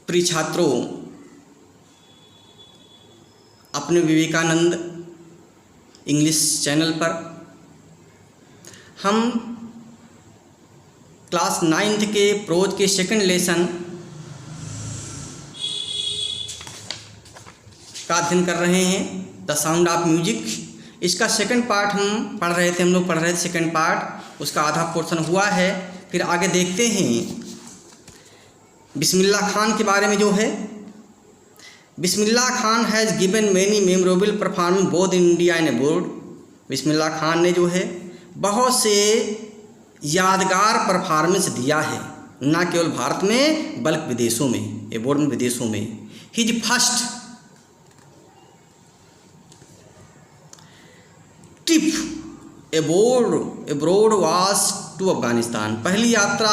प्रिय छात्रों, अपने विवेकानंद इंग्लिश चैनल पर हम क्लास 9th के प्रोज के सेकंड लेसन का अध्ययन कर रहे हैं, द साउंड ऑफ म्यूजिक। इसका सेकंड पार्ट हम पढ़ रहे थे सेकंड पार्ट, उसका आधा पोर्शन हुआ है। फिर आगे देखते हैं बिस्मिल्लाह खान के बारे में। जो है Bismillah Khan has given many memorable performance both in India and abroad. Bismillah Khan ने जो है बहुत से यादगार परफॉर्मेंस दिया है, न केवल भारत में बल्कि विदेशों में, अब्रॉड में, विदेशों में। His first trip abroad was to Afghanistan. पहली यात्रा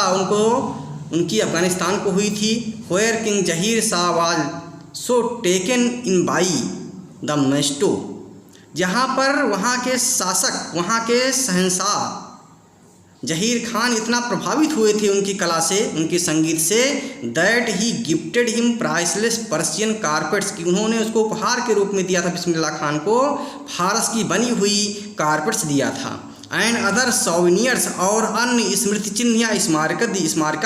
उनकी अफगानिस्तान को हुई थी। Where king Zahir Shah was so taken in by the maestro, जहाँ पर वहाँ के शासक, वहाँ के शहंशाह जहीर खान इतना प्रभावित हुए थे उनकी कला से, उनके संगीत से, that he gifted him priceless Persian carpets, की उन्होंने उसको उपहार के रूप में दिया था। बिस्मिल्लाह खान को फारस की बनी हुई कारपेट्स दिया था। एंड अदर सोविनियर्स, और अन्य स्मृति चिन्ह या स्मारका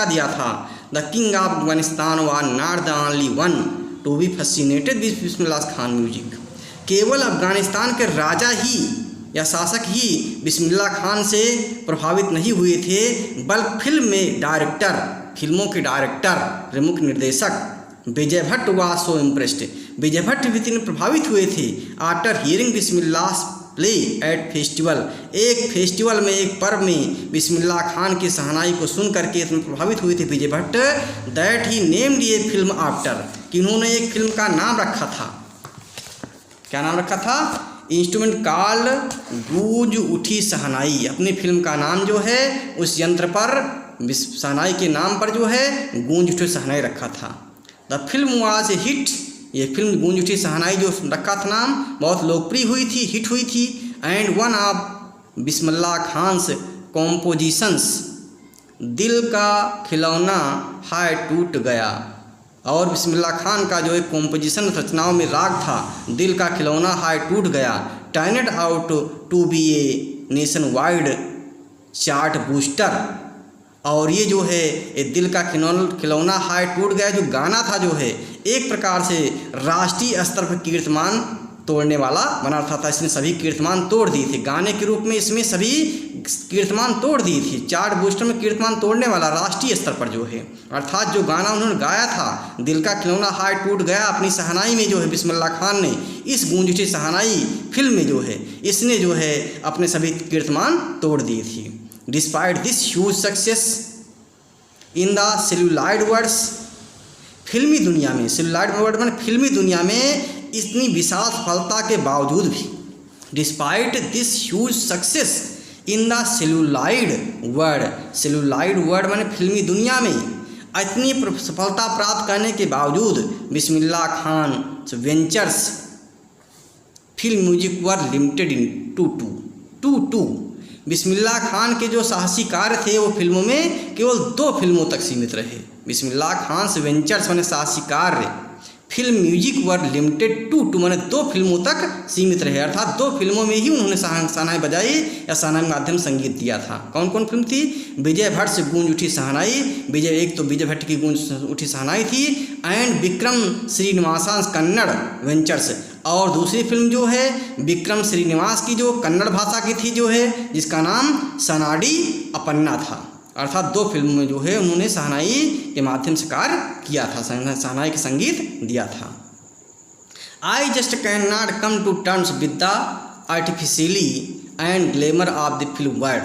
दिया था। The king of Afghanistan was not the only one to be fascinated with Bismillah Khan music. केवल अफगानिस्तान के राजा ही या शासक ही बिस्मिल्लाह खान से प्रभावित नहीं हुए थे, बल्कि फिल्मों के डायरेक्टर, प्रमुख निर्देशक विजय भट्ट वाज सो इम्प्रेस्ड। विजय भट्ट भी इतने प्रभावित हुए थे। After hearing Bismillah play at festival, एक फेस्टिवल में, एक पर्व में बिस्मिल्लाह खान की शहनाई को सुन करके इतने प्रभावित हुए थे Vijay Bhatt, that he named a film after, कि उन्होंने एक फिल्म का नाम रखा था। क्या नाम रखा था? इंस्ट्रूमेंट कॉल्ड गूंज उठी शहनाई। अपनी फिल्म का नाम जो है उस यंत्र पर, शहनाई के नाम पर जो है गूंज उठी शहनाई रखा था। The film was a hit. ये फिल्म गूंज उठी शहनाई जो रखा था नाम, बहुत लोकप्रिय हुई थी, हिट हुई थी। And one of Bismillah Khan's compositions, दिल का खिलौना हाय टूट गया। और बिस्मिल्लाह खान का जो एक कॉम्पोजिशन रचनाओं में राग था, दिल का खिलौना हाय टूट गया, turned out to be a nationwide chart booster. और ये जो है ये दिल का खिलौना हाय टूट गया जो गाना था, जो है एक प्रकार से राष्ट्रीय स्तर पर कीर्तिमान तोड़ने वाला बना था। इसने सभी कीर्तिमान तोड़ दिए थे, गाने के रूप में इसमें सभी कीर्तिमान तोड़ दिए थे। चार्ट बूस्टर में कीर्तिमान तोड़ने वाला राष्ट्रीय स्तर पर जो है, अर्थात जो गाना उन्होंने गाया था दिल का खिलौना हाय टूट गया, अपनी शहनाई में जो है बिस्मिल्लाह खान ने, इस गूंज उठी शहनाई फिल्म में जो है इसने जो है अपने सभी कीर्तिमान तोड़ दिए थे। Despite this huge success in the celluloid words, फिल्मी दुनिया में, सेलुलॉइड वर्ड में फिल्मी दुनिया में इतनी विशाल सफलता के बावजूद भी, despite this huge success in the celluloid word माने फिल्मी दुनिया में इतनी सफलता प्राप्त करने के बावजूद Bismillah Khan ventures film music were limited in two. Bismillah Khan के जो साहसी कार्य थे वो फिल्मों में केवल 2 फिल्मों तक सीमित रहे। बिस्मिल्लाह खान वेंचर्स माने साहसी कार्य, film music were limited to माने 2 फिल्मों तक सीमित रहे, अर्थात 2 फिल्मों में ही उन्होंने शहनाई बजाई या शहनाई माध्यम संगीत दिया था। कौन कौन फिल्म थी? विजय भट्ट से गूंज उठी शहनाई, एक तो विजय भट्ट की गूंज उठी शहनाई थी, एंड विक्रम श्रीनिवासन कन्नड़ वेंचर्स, और दूसरी फिल्म जो है विक्रम श्रीनिवास की जो कन्नड़ भाषा की थी, जो है जिसका नाम सनाडी अपन्ना था। अर्थात 2 फिल्मों में जो है उन्होंने शहनाई के माध्यम से कार्य किया था, शहनाई के संगीत दिया था। I just cannot come to terms with the artificially and glamour of the film world,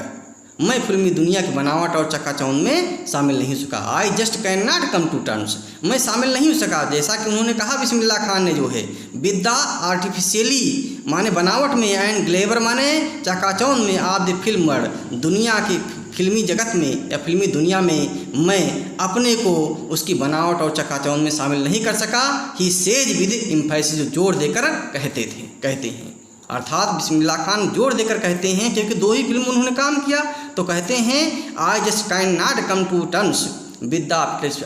मैं फिल्मी दुनिया की बनावट और चकाचौंध में शामिल नहीं हो सका। I just cannot come to terms, मैं शामिल नहीं हो सका, जैसा कि उन्होंने कहा बिस्मिल्लाह खान ने जो है, विद द आर्टिफिशियली माने बनावट में, एंड ग्लैमर माने चकाचौंध में, ऑफ द फिल्म वर्ल्ड दुनिया की फिल्मी जगत में या फिल्मी दुनिया में मैं अपने को उसकी बनावट और चकाचौंध में शामिल नहीं कर सका। ही सेज विद एम्फेसिस, जोर देकर कहते हैं, अर्थात बिस्मिल्लाह खान जोर देकर कहते हैं, क्योंकि 2 ही फिल्म उन्होंने काम किया, तो कहते हैं I just cannot come to terms with the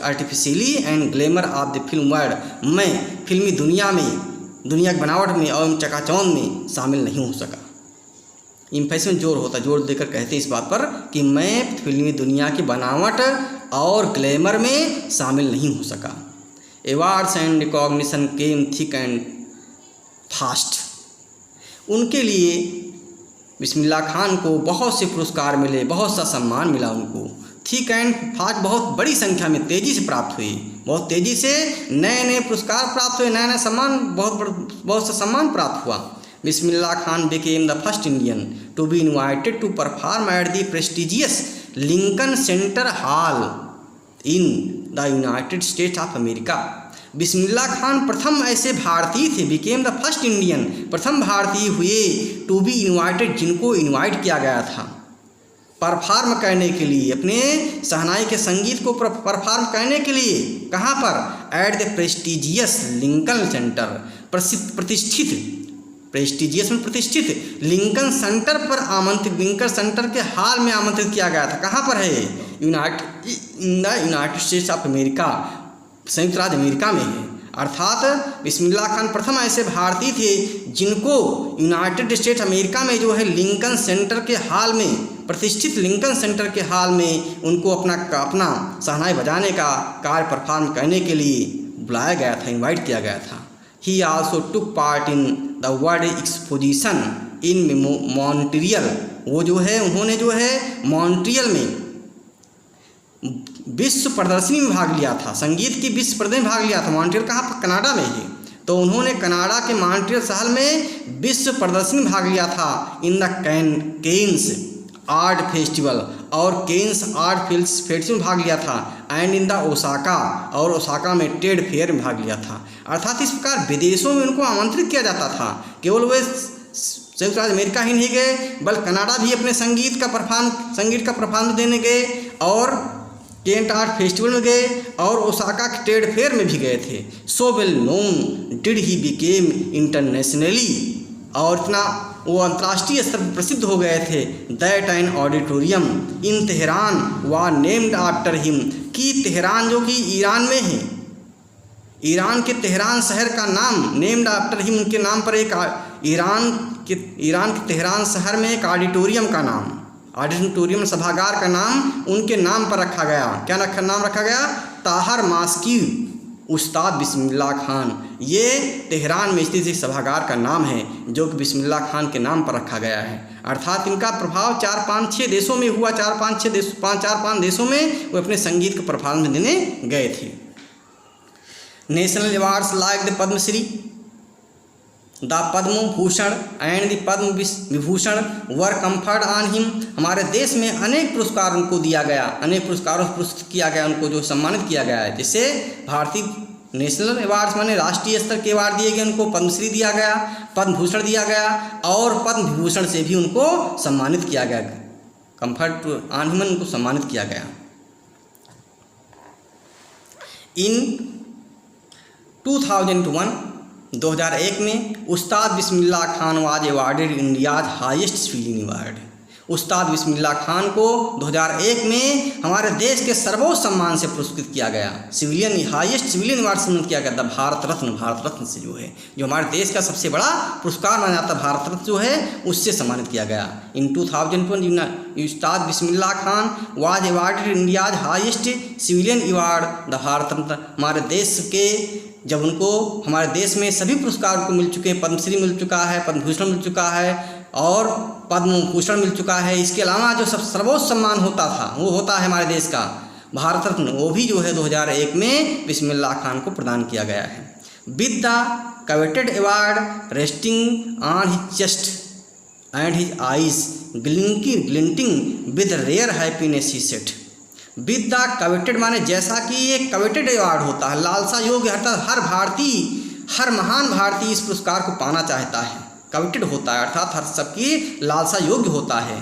artificially and glamour of the film world. मैं फिल्मी दुनिया की बनावट में और चकाचौंध में शामिल नहीं हो सका। इम्फेसिस में जोर देकर कहते हैं इस बात पर कि मैं फिल्मी दुनिया की बनावट और ग्लैमर में शामिल नहीं हो सका। Awards and recognition came thick and fast. उनके लिए बिस्मिल्लाह खान को बहुत से पुरस्कार मिले, बहुत सा सम्मान मिला उनको। थिक एंड फास्ट बहुत बड़ी संख्या में तेज़ी से प्राप्त हुई, बहुत तेज़ी से नए पुरस्कार प्राप्त हुए, नया सम्मान, बहुत सा सम्मान प्राप्त हुआ। Bismillah Khan became the first Indian to be invited to perform at the prestigious Lincoln Center Hall in the United States of America। Bismillah Khan प्रथम ऐसे भारतीय थे, became the first Indian, प्रथम भारतीय हुए to be invited, जिनको इनवाइट किया गया था परफॉर्म करने के लिए, अपने शहनाई के संगीत को परफॉर्म करने के लिए। कहाँ पर? At the prestigious Lincoln centre, प्रतिष्ठित, प्रेस्टिजियस में प्रतिष्ठित लिंकन सेंटर पर आमंत्रित, लिंकन सेंटर के हाल में आमंत्रित किया गया था। कहाँ पर है? यूनाइटेड स्टेट्स ऑफ अमेरिका, संयुक्त राज्य अमेरिका में है। अर्थात बिस्मिल्लाह खान प्रथम ऐसे भारतीय थे जिनको यूनाइटेड स्टेट्स अमेरिका में जो है लिंकन सेंटर के हाल में, प्रतिष्ठित लिंकन सेंटर के हाल में उनको अपना शहनाई बजाने का कार्य परफॉर्म करने के लिए बुलाया गया था, इनवाइट किया गया था। He also took part in the World Exposition in Montreal। वो जो है उन्होंने जो है मॉन्ट्रियल में विश्व प्रदर्शनी में भाग लिया था, संगीत की विश्व प्रदर्शनी में भाग लिया था। मॉन्ट्रियल कहाँ पर? कनाडा में ही। तो उन्होंने कनाडा के मॉन्ट्रियल शहर में विश्व प्रदर्शनी में भाग लिया था। In the Cannes art festival, और केन्स आर्ट फेस्टिवल में भाग लिया था। एंड इन द ओसाका, और ओसाका में ट्रेड फेयर में भाग लिया था। अर्थात इस प्रकार विदेशों में उनको आमंत्रित किया जाता था। केवल वे संयुक्त राज्य अमेरिका ही नहीं गए, बल्कि कनाडा भी अपने संगीत का परफॉर्मेंस देने गए, और केंट आर्ट फेस्टिवल में गए, और ओसाका के ट्रेड फेयर में भी गए थे। So well known did he became internationally, और इतना वो अंतर्राष्ट्रीय स्तर पर प्रसिद्ध हो गए थे। That an auditorium in Tehran वा नेम्ड आफ्टर हिम, कि तेहरान जो कि ईरान में है, ईरान के तेहरान शहर का नाम नेम्ड आफ्टर हिम, उनके नाम पर एक ईरान के तेहरान शहर में एक ऑडिटोरियम का नाम, ऑडिटोरियम सभागार का नाम उनके नाम पर रखा गया। क्या नाम रखा गया? ताहर मास्की उस्ताद बिस्मिल्लाह खान। ये तेहरान में स्थित एक सभागार का नाम है जो कि बिस्मिल्लाह खान के नाम पर रखा गया है। अर्थात इनका प्रभाव 4-5-6 देशों में हुआ, 4-5 देशों में वो अपने संगीत का परफॉर्मेंस देने गए थे। National awards like the Padmashri, the Padma Bhushan and the Padma Vibhushan were conferred on him. हमारे देश में अनेक पुरस्कार उनको दिया गया, अनेक पुरस्कारों से पुरस्कृत किया गया, उनको जो सम्मानित किया गया है। जैसे भारतीय नेशनल अवार्ड्स माने राष्ट्रीय स्तर के अवार्ड दिए गए, उनको पद्मश्री दिया गया, पद्म भूषण दिया गया, और पद्म विभूषण से भी उनको सम्मानित किया गया, कंफर्ट ऑन हिम उनको सम्मानित किया गया। इन 2001 में Ustad Bismillah Khan was awarded India's highest civilian award. Ustad Bismillah Khan को 2001 में हमारे देश के सर्वोच्च सम्मान से पुरस्कृत किया गया, हाईएस्ट सिविलियन अवार्ड सम्मानित किया गया था, भारत रत्न से जो है, जो हमारे देश का सबसे बड़ा पुरस्कार माना जाता है, भारत रत्न जो है उससे सम्मानित किया गया। In 2001 Ustad Bismillah Khan was awarded India's highest civilian award, the Bharat Ratna. हमारे देश के जब उनको हमारे देश में सभी पुरस्कार को मिल चुके, पद्मश्री मिल चुका है, पद्म भूषण मिल चुका है, और पद्म भूषण मिल चुका है। इसके अलावा जो सर्वोच्च सम्मान होता था वो होता है हमारे देश का भारत रत्न, वो भी जो है 2001 में बिस्मिल्लाह खान को प्रदान किया गया है। With the coveted award resting on his chest and his eyes glinting with rare happiness he said. With the coveted माने जैसा कि एक कवेटेड अवार्ड होता है, लालसा योग्य, अर्थात हर भारतीय, हर महान भारतीय इस पुरस्कार को पाना चाहता है, कवेटेड होता है, अर्थात हर सबकी लालसा योग्य होता है।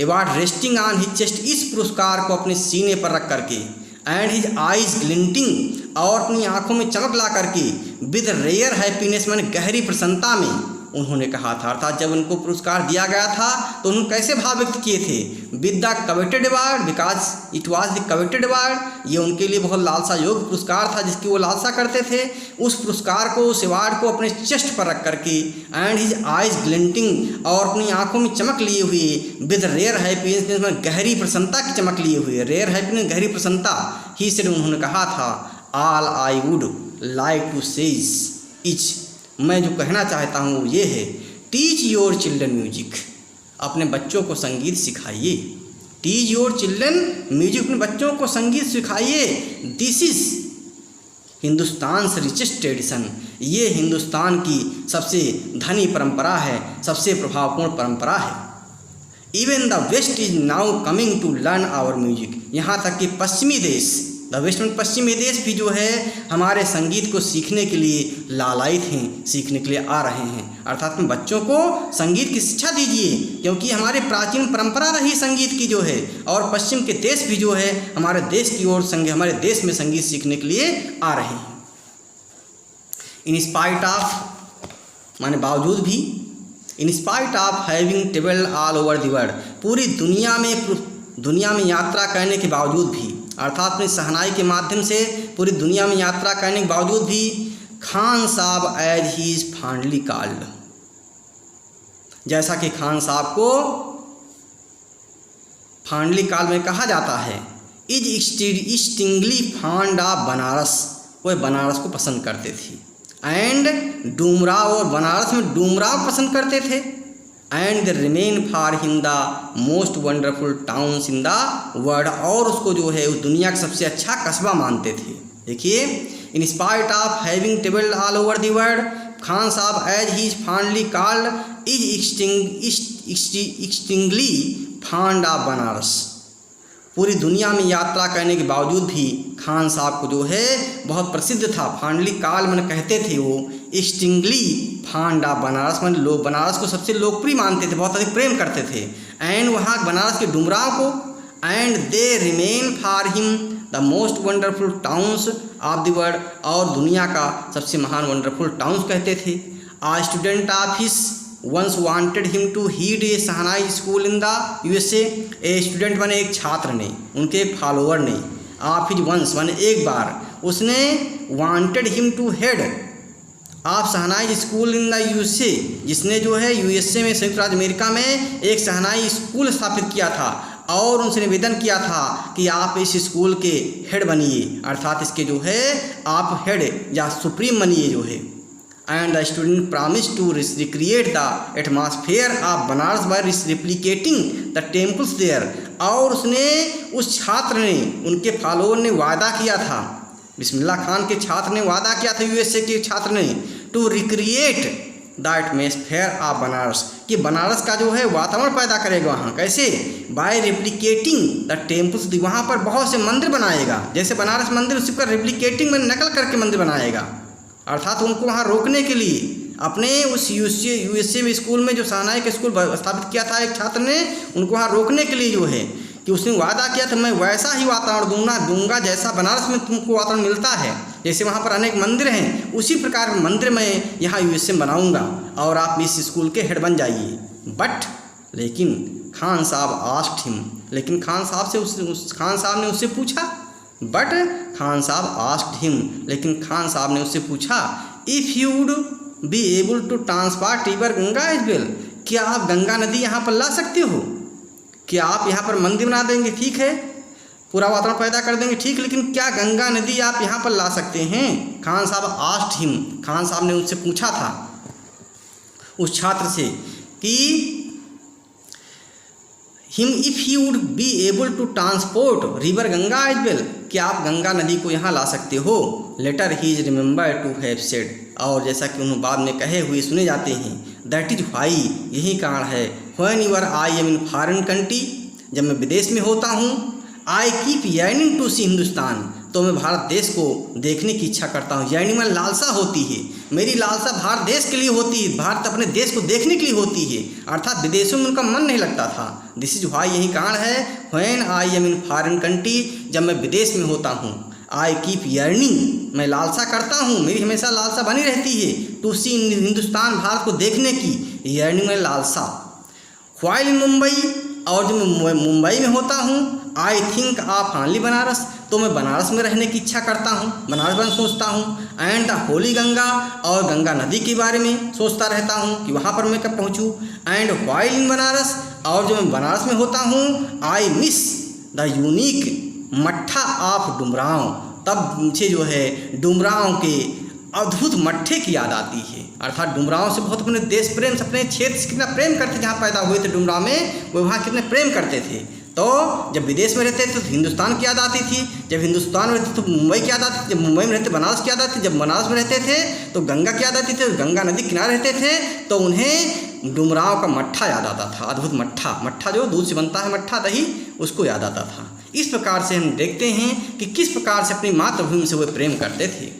Award resting on his chest, इस पुरस्कार को अपने सीने पर रख करके, एंड हिज आईज ग्लिंटिंग, और अपनी आंखों में चमक ला करके, विद रेयर हैप्पीनेस माने गहरी प्रसन्नता में उन्होंने कहा था। अर्थात जब उनको पुरस्कार दिया गया था तो उन्होंने कैसे भाव व्यक्त किए थे, with the coveted award because it was the coveted award. ये उनके लिए बहुत लालसा योग्य पुरस्कार था जिसकी वो लालसा करते थे। उस पुरस्कार को, उस अवार्ड को अपने चेस्ट पर रख करके एंड हिज आइज ग्लिंटिंग, और अपनी आंखों में चमक लिए हुए, विद रेयर हैप्पीनेस में गहरी प्रसन्नता की चमक लिए हुए, रेयर हैप्पीनेस गहरी प्रसन्नता, ही सेड उन्होंने कहा था, all I would like to say is, मैं जो कहना चाहता हूँ वो ये है, टीच योर चिल्ड्रन म्यूजिक, अपने बच्चों को संगीत सिखाइए। टीच योर चिल्ड्रन म्यूजिक, अपने बच्चों को संगीत सिखाइए। This is Hindustan richest tradition, ये हिंदुस्तान की सबसे धनी परंपरा है, सबसे प्रभावपूर्ण परंपरा है। Even the west is now coming to learn our music, यहाँ तक कि पश्चिमी देश, द वेस्ट में पश्चिमी देश भी जो है हमारे संगीत को सीखने के लिए लालायित हैं, सीखने के लिए आ रहे हैं। अर्थात में बच्चों को संगीत की शिक्षा दीजिए, क्योंकि हमारे प्राचीन परंपरा रही संगीत की जो है, और पश्चिम के देश भी जो है हमारे देश की ओर हमारे देश में संगीत सीखने के लिए आ रहे हैं। इन स्पाइट ऑफ माने बावजूद भी, इन spite of having travelled all over the world, पूरी दुनिया में यात्रा करने के बावजूद भी, अर्थात अपनी शहनाई के माध्यम से पूरी दुनिया में यात्रा करने के बावजूद भी, Khan Sahab as he is फांडली called, जैसा कि खान साहब को फांडली काल में कहा जाता है, इज एक्सटिंगली फांड ऑफ बनारस, वह बनारस को पसंद करते थे, एंड डूमराव, और बनारस में डूमराव पसंद करते थे, and they remain for him the most wonderful towns in the world, और उसको जो है उस दुनिया का सबसे अच्छा कस्बा मानते थे। देखिए, in spite of having travelled all over the world, Khan Sahab as he is fondly called is exceedingly fond of Banaras, पूरी दुनिया में यात्रा करने के बावजूद भी खान साहब को जो है बहुत प्रसिद्ध था, फांडली काल मैंने कहते थे वो, एक्सटिंगली फांड ऑफ बनारस, मैंने लोग बनारस को सबसे लोकप्रिय मानते थे, बहुत अधिक प्रेम करते थे, एंड वहाँ बनारस के डुमराव को, and they remain for him the most wonderful towns of the world, और दुनिया का सबसे महान वंडरफुल टाउन्स कहते थे। A student of his once wanted him to head a shehnai school in the USA, a student माने एक छात्र ने, उनके एक फॉलोअर ने, आप हिज वंस माने एक बार, उसने wanted him to head आप शहनाई स्कूल इन द USA, जिसने जो है USA में, संयुक्त राज्य अमेरिका में एक शहनाई स्कूल स्थापित किया था, और उनसे निवेदन किया था कि आप इस स्कूल के हेड बनिए, अर्थात इसके जो है आप हेड या सुप्रीम बनिए जो है। And the student promised to recreate the atmosphere of Banaras by replicating the temples there, और उसने, उस छात्र ने, उनके फॉलोअर ने वादा किया था, बिस्मिल्लाह खान के छात्र ने वादा किया था, USA के छात्र ने, to recreate the atmosphere of Banaras, कि बनारस का जो है वातावरण पैदा करेगा वहाँ, कैसे, बाय रेप्लिकेटिंग द टेम्पल्स, वहाँ पर बहुत से मंदिर बनाएगा, जैसे बनारस मंदिर, उसी पर रेप्लिकेटिंग में नकल करके मंदिर बनाएगा, अर्थात उनको वहाँ रोकने के लिए, अपने उस USA में स्कूल में जो शहनाई के स्कूल स्थापित किया था एक छात्र ने, उनको वहाँ रोकने के लिए जो है कि उसने वादा किया था, मैं वैसा ही वातावरण दूंगा जैसा बनारस में तुमको वातावरण मिलता है, जैसे वहाँ पर अनेक मंदिर हैं, उसी प्रकार मंदिर मैं यहाँ USA में बनाऊँगा, और आप इस स्कूल के हेड बन जाइए। बट लेकिन खान साहब आस्क्ड हिम, लेकिन खान साहब ने उससे पूछा, बट खान साहब आस्क्ड हिम, लेकिन खान साहब ने उससे पूछा, if you would be able to transport river Ganga as well, क्या आप गंगा नदी यहाँ पर ला सकते हो, क्या आप यहाँ पर मंदिर बना देंगे, ठीक है, पूरा वातावरण पैदा कर देंगे, ठीक, लेकिन क्या गंगा नदी आप यहाँ पर ला सकते हैं। खान साहब आस्क्ड हिम, खान साहब ने उससे पूछा था उस छात्र से कि him if he would be able to transport river Ganga as well, कि आप गंगा नदी को यहाँ ला सकते हो। Later he is remember to have said, और जैसा कि उन्होंने बाद में कहे हुए सुने जाते हैं, दैट इज वाई, यही कारण है, when you're I am in foreign country, जब मैं विदेश में होता हूँ, I keep yearning to see Hindustan, तो मैं भारत देश को देखने की इच्छा करता हूँ। yearning में लालसा होती है, मेरी लालसा भारत देश के लिए होती है, भारत अपने देश को देखने के लिए होती है, अर्थात विदेशों में उनका मन नहीं लगता था। दिस इज वाई, यही कारण है, when I am in foreign country, जब मैं विदेश में होता हूँ, आई कीप यर्निंग, मैं लालसा करता हूँ, मेरी हमेशा लालसा बनी रहती है, टू सी हिंदुस्तान, भारत को देखने की, यर्निंग में लालसा। व्हाइल इन मुंबई, और जब मैं मुंबई में होता हूँ, I think of only Banaras, तो मैं बनारस में रहने की इच्छा करता हूँ, बनारस में सोचता हूँ। एंड द होली गंगा, और गंगा नदी के बारे में सोचता रहता हूँ कि वहाँ पर मैं कब पहुँचूँ। एंड व्हाइल इन बनारस, और जब मैं बनारस में होता हूँ, आई मिस द यूनिक मट्ठा ऑफ डुमरांव, तब मुझे जो है डुमरांव के अद्भुत मट्ठे की याद आती है। अर्थात डुमरांव से बहुत अपने देश प्रेम से, अपने क्षेत्र से कितना प्रेम करते, जहाँ पैदा हुए थे डुमरांव में, वो वहाँ कितने प्रेम करते थे। तो जब विदेश में रहते थे तो हिंदुस्तान की याद आती थी, जब हिंदुस्तान में रहते तो मुंबई की याद आती थी, जब मुंबई में रहते बनारस की याद आती थी, जब बनारस में रहते थे तो गंगा की याद आती थी, गंगा नदी किनारे रहते थे तो उन्हें डुमरांव का मट्ठा याद आता था, अद्भुत मट्ठा। मट्ठा जो दूध से बनता है, मट्ठा दही, उसको याद आता था। इस प्रकार से हम देखते हैं कि किस प्रकार से अपनी मातृभूमि से वे प्रेम करते थे।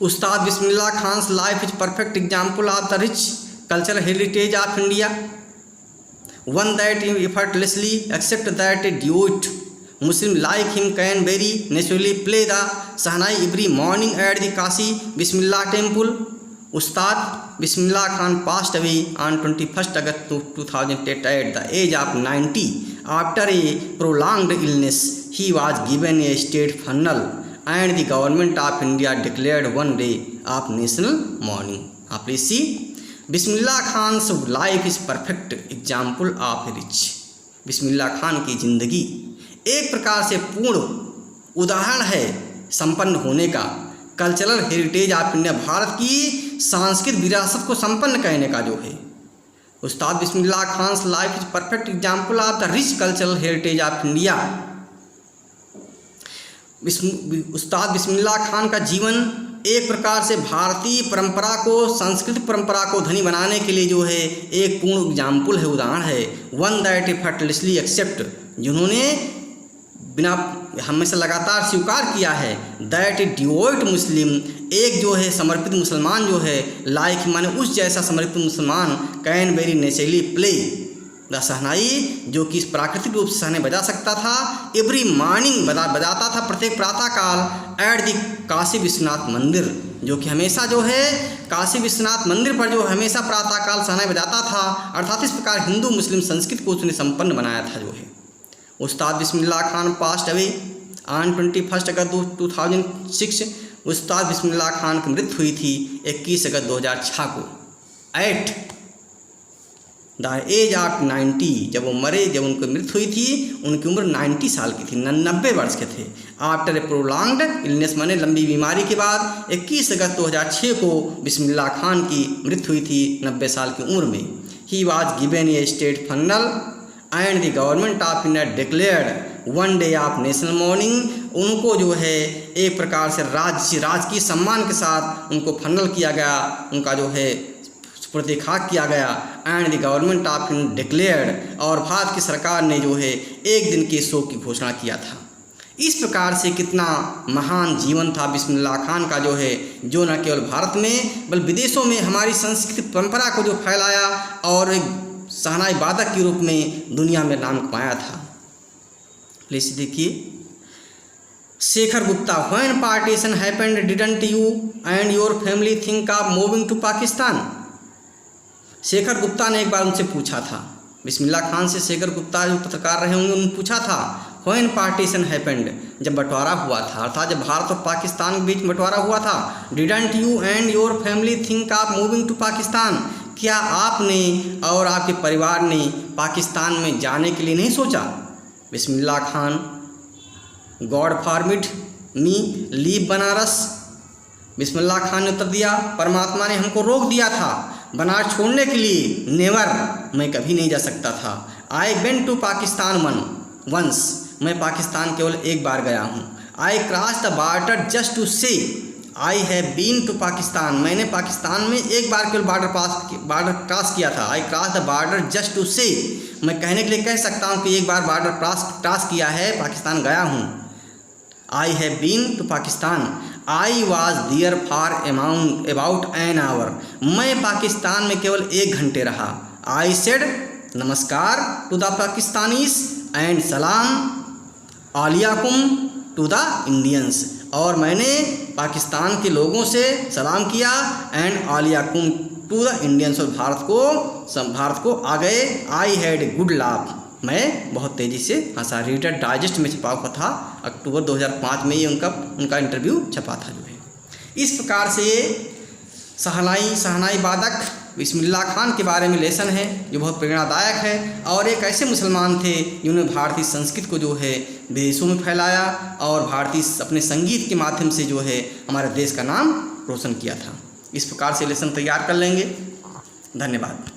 Ustad Bismillah Khan's life is perfect example of the rich cultural heritage of India, one that effortlessly accept that a devout Muslim like him can very naturally play the Sahnai every morning at the Kashi Bismillah temple. Ustad Bismillah Khan passed away on 21st August 2008 at the age of 90 after a prolonged illness. He was given a state funeral and the government of India declared one day of national mourning. Please see, Bismillah Khan life is perfect example of rich. Bismillah Khan की ज़िंदगी एक प्रकार से पूर्ण उदाहरण है संपन्न होने का, cultural heritage of India, Bharat की सांस्कृतिक विरासत को संपन्न करने का जो है। Ustad Bismillah Khan life is perfect example of the rich cultural heritage of India. Ustad Bismillah Khan का जीवन एक प्रकार से भारतीय परंपरा को, सांस्कृतिक परंपरा को धनी बनाने के लिए जो है एक पूर्ण एग्जाम्पल है, उदाहरण है। वन दैट effortlessly एक्सेप्ट, जिन्होंने बिना हमेशा लगातार स्वीकार किया है, दैट ए डिवोट मुस्लिम, एक जो है समर्पित मुसलमान जो है, लाइक माने उस जैसा समर्पित मुसलमान, can very naturally play the shehnai, जो कि इस प्राकृतिक रूप से सहने बजा सकता था, एवरी मॉर्निंग बजाता था प्रत्येक प्रातःकाल, एट द काशी विश्वनाथ मंदिर, जो कि हमेशा जो है काशी विश्वनाथ मंदिर पर जो हमेशा प्रातःकाल सहनाई बजाता था। अर्थात इस प्रकार हिंदू मुस्लिम संस्कृति को उसने संपन्न बनाया था जो है। Ustad Bismillah Khan passed away on 21 अगस्त 2006। उस्ताद बिस्मिल्लाह खान की मृत्यु हुई थी 21 अगस्त 2006 को एट द एज ऑफ 90। जब वो मरे, जब उनकी मृत्यु हुई थी, उनकी उम्र 90 साल की थी, 90 वर्ष के थे। आफ्टर ए प्रोलॉन्ग्ड इलनेस, माने लंबी बीमारी के बाद 21 अगस्त 2006 को बिस्मिल्लाह खान की मृत्यु हुई थी 90 साल की उम्र में। He was given A state funnel and the government of India declared one day of national morning. उनको जो है एक प्रकार से राजकीय सम्मान के साथ उनको फनल किया गया, उनका जो है प्रतिखाक किया गया। And the government of India declared, और भारत की सरकार ने जो है एक दिन के शोक की घोषणा किया था। इस प्रकार से कितना महान जीवन था बिस्मिल्लाह खान का जो है, जो न केवल भारत में बल्कि विदेशों में हमारी संस्कृति परंपरा को जो फैलाया और एक शहनाई वादक के रूप में दुनिया में नाम कमाया था। प्लीज देखिए, Shekhar Gupta, when partition happened didn't you and your family think of moving to Pakistan. Shekhar Gupta ने एक बार उनसे पूछा था, बिस्मिल्लाह खान से शेखर गुप्ता जो पत्रकार रहे होंगे, उन्होंने पूछा था व्हेन पार्टीशन हैपेंड, जब बंटवारा हुआ था, अर्थात जब भारत और पाकिस्तान के बीच बंटवारा हुआ था, didn't you and your family think of moving to Pakistan, क्या आपने और आपके परिवार ने पाकिस्तान में जाने के लिए नहीं सोचा। बिस्मिल्लाह खान, गॉड फॉरबिड मी लीव बनारस। बिस्मिल्लाह खान ने उत्तर दिया, परमात्मा ने हमको रोक दिया था बनारस छोड़ने के लिए, नेवर, मैं कभी नहीं जा सकता था। I went to Pakistan once, मैं पाकिस्तान केवल एक बार गया हूँ। I cross the border just to say, I have been to Pakistan, मैंने पाकिस्तान में एक बार केवल बॉर्डर क्रॉस किया था। I cross the border just to say, मैं कहने के लिए कह सकता हूँ कि एक बार बॉर्डर क्रॉस किया है, पाकिस्तान गया हूँ। I have been to Pakistan, I was there for about an hour, मैं पाकिस्तान में केवल 1 घंटे रहा। आई सेड नमस्कार टू द पाकिस्तानीज एंड सलाम आलियाकुम टू द इंडियंस, और मैंने पाकिस्तान के लोगों से सलाम किया, एंड आलियाकुम टू द इंडियंस, और भारत को आ गए। I had a good laugh, मैं बहुत तेज़ी से हंसा। रीडर डाइजेस्ट में छपा हुआ था, अक्टूबर 2005 में ये उनका इंटरव्यू छपा था जो है। इस प्रकार से ये शहनाई वादक बिस्मिल्लाह खान के बारे में लेसन है जो बहुत प्रेरणादायक है, और एक ऐसे मुसलमान थे जिन्होंने भारतीय संस्कृति को जो है विदेशों में फैलाया और भारतीय अपने संगीत के माध्यम से जो है हमारे देश का नाम रोशन किया था। इस प्रकार से लेसन तैयार कर लेंगे। धन्यवाद।